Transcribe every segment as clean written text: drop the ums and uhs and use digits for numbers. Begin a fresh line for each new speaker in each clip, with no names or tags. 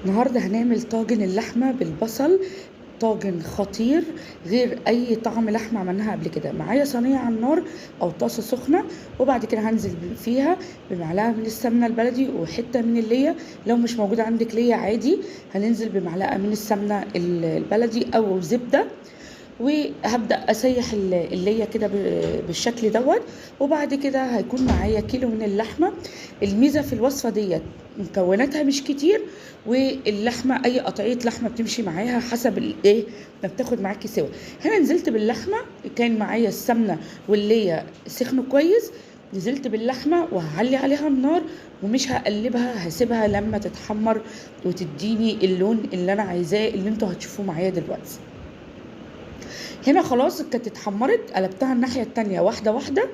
النهارده هنعمل طاجن اللحمه بالبصل. طاجن خطير غير اي طعم لحمه عملناها قبل كده. معايا صينيه على النار او طاسه سخنه، وبعد كده هنزل فيها بمعلقه من السمنه البلدي وحته من الليا. لو مش موجوده عندك ليا عادي هننزل بمعلقه من السمنه البلدي او زبده، وهبدا اسيح اللية كده بالشكل دوت. وبعد كده هيكون معايا كيلو من اللحمه. الميزه في الوصفه ديت مكوناتها مش كتير، واللحمه اي قطعيه لحمه بتمشي معاها حسب الايه ما بتاخد معاكي سوا. هنا نزلت باللحمه، كان معايا السمنه واللية سخنوا كويس. نزلت باللحمه وهعلي عليها النار ومش هقلبها، هسيبها لما تتحمر وتديني اللون اللي انا عايزاه اللي انتوا هتشوفوه معايا دلوقتي. هنا خلاص كانت اتحمرت، قلبتها الناحية التانية واحدة واحدة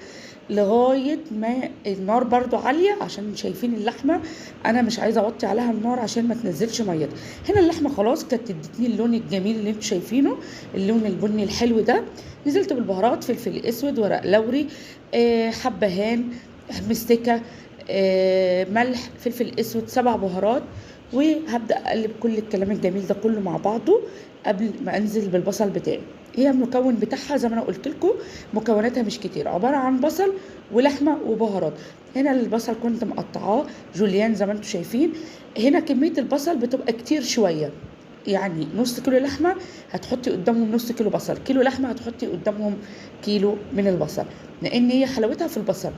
لغاية ما النار برضو عالية عشان شايفين اللحمة. انا مش عايزة اوطي عليها النار عشان ما تنزلش ميتها. هنا اللحمة خلاص كانت ادتني اللون الجميل اللي انتوا شايفينه، اللون البني الحلو ده. نزلت بالبهارات، فلفل اسود، ورق لوري، حبهان، مستكة، ملح، فلفل اسود، 7 بهارات. وهبدأ اقلب كل الكلام الجميل ده كله مع بعضه قبل ما انزل بالبصل بتاعي. هي المكون بتاعها زي ما انا قلت لكم مكوناتها مش كتير، عباره عن بصل ولحمه وبهارات. هنا البصل كنت مقطعاه جوليان زي ما انتم شايفين. هنا كميه البصل بتبقى كتير شويه، يعني نص كيلو لحمه هتحطي قدامهم نص كيلو بصل، كيلو لحمه هتحطي قدامهم كيلو من البصل، لان هي حلاوتها في البصل.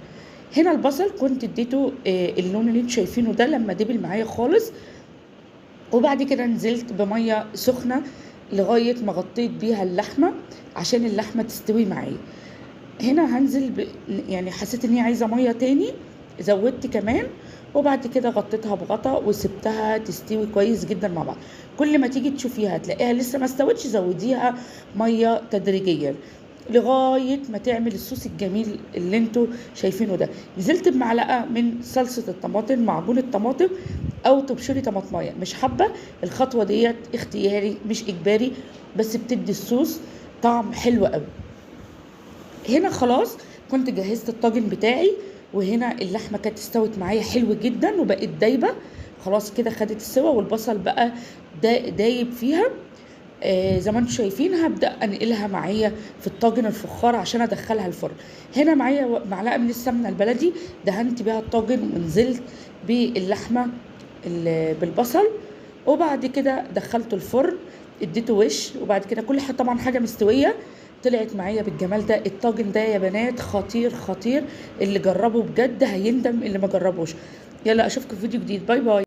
هنا البصل كنت اديته اللون اللي انتم شايفينه ده لما دبل معايا خالص. وبعد كده نزلت بميه سخنه لغايه ما غطيت بيها اللحمه عشان اللحمه تستوي معايا. هنا هنزل يعني حسيت ان هي عايزه ميه تاني، زودت كمان. وبعد كده غطيتها بغطا وسبتها تستوي كويس جدا مع بعض. كل ما تيجي تشوفيها تلاقيها لسه ما استوتش، زوديها ميه تدريجيا لغايه ما تعمل الصوص الجميل اللي انتوا شايفينه ده. نزلت بمعلقه من صلصه الطماطم، معجون الطماطم، او تبشري طماطمايه. مش حابه الخطوه ديت اختياري مش اجباري، بس بتدي الصوص طعم حلو قوي. هنا خلاص كنت جهزت الطاجن بتاعي، وهنا اللحمه كانت استوت معايا حلو جدا وبقت دايبه خلاص كده، خدت السوا والبصل بقى دايب فيها. زي ما انتم شايفين هبدا انقلها معايا في الطاجن الفخار عشان ادخلها الفرن. هنا معايا معلقه من السمنه البلدي، دهنت بيها الطاجن ونزلت باللحمه بالبصل. وبعد كده دخلته الفرن، اديته وش. وبعد كده كل حاجه طبعا حاجه مستويه طلعت معايا بالجمال ده. الطاجن ده يا بنات خطير خطير، اللي جربه بجد هيندم اللي ما جربوش. يلا اشوفكم في فيديو جديد، باي باي.